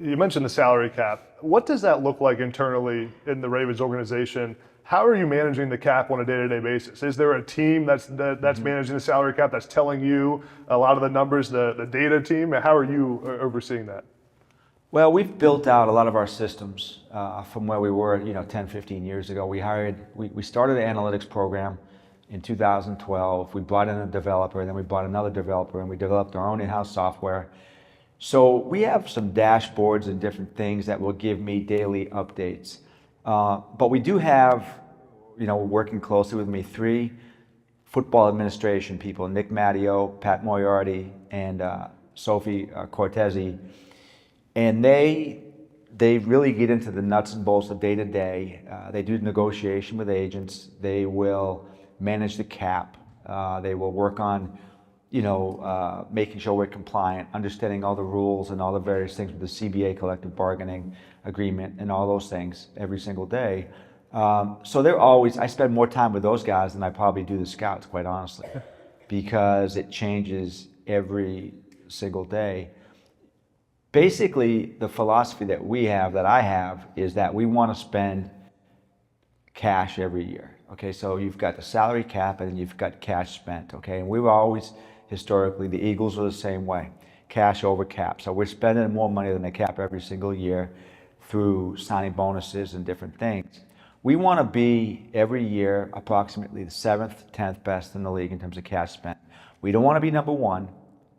You mentioned the salary cap. What does that look like internally in the Ravens organization? How are you managing the cap on a day-to-day basis? Is there a team that's managing the salary cap that's telling you a lot of the numbers, the data team? How are you overseeing that? Well, we've built out a lot of our systems from where we were, 10, 15 years ago. We started an analytics program in 2012. We brought in a developer, and then we brought another developer, and we developed our own in-house software. So we have some dashboards and different things that will give me daily updates. But we do have, working closely with me, 3 football administration people, Nick Matteo, Pat Moriarty, and Sophie Cortese. And they really get into the nuts and bolts of day-to-day. They do negotiation with agents. They will manage the cap. They will work on making sure we're compliant, understanding all the rules and all the various things with the CBA collective bargaining agreement and all those things every single day. So I spend more time with those guys than I probably do the scouts, quite honestly, because it changes every single day. Basically, the philosophy that I have, is that we want to spend cash every year. Okay, so you've got the salary cap and then you've got cash spent. Okay, and we were always, historically, the Eagles were the same way, cash over cap. So we're spending more money than the cap every single year through signing bonuses and different things. We want to be every year approximately the 7th, 10th best in the league in terms of cash spent. We don't want to be number 1,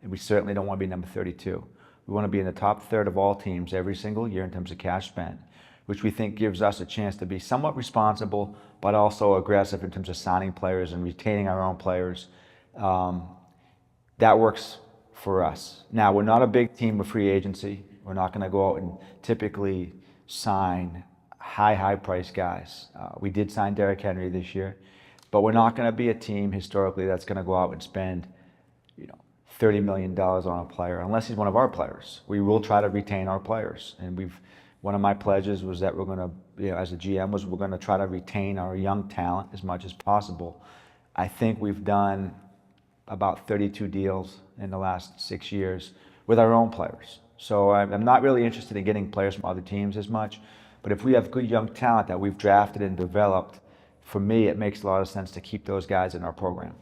and we certainly don't want to be number 32. We want to be in the top third of all teams every single year in terms of cash spent, which we think gives us a chance to be somewhat responsible, but also aggressive in terms of signing players and retaining our own players. That works for us. Now, we're not a big team of free agency. We're not going to go out and typically sign high price guys. We did sign Derrick Henry this year, but we're not going to be a team historically that's going to go out and spend $30 million on a player unless he's one of our players. We will try to retain our players, and one of my pledges was that we're going to, as a GM, we're going to try to retain our young talent as much as possible. I think we've done about 32 deals in the last 6 years with our own players. So I'm not really interested in getting players from other teams as much, but if we have good young talent that we've drafted and developed, for me, it makes a lot of sense to keep those guys in our program.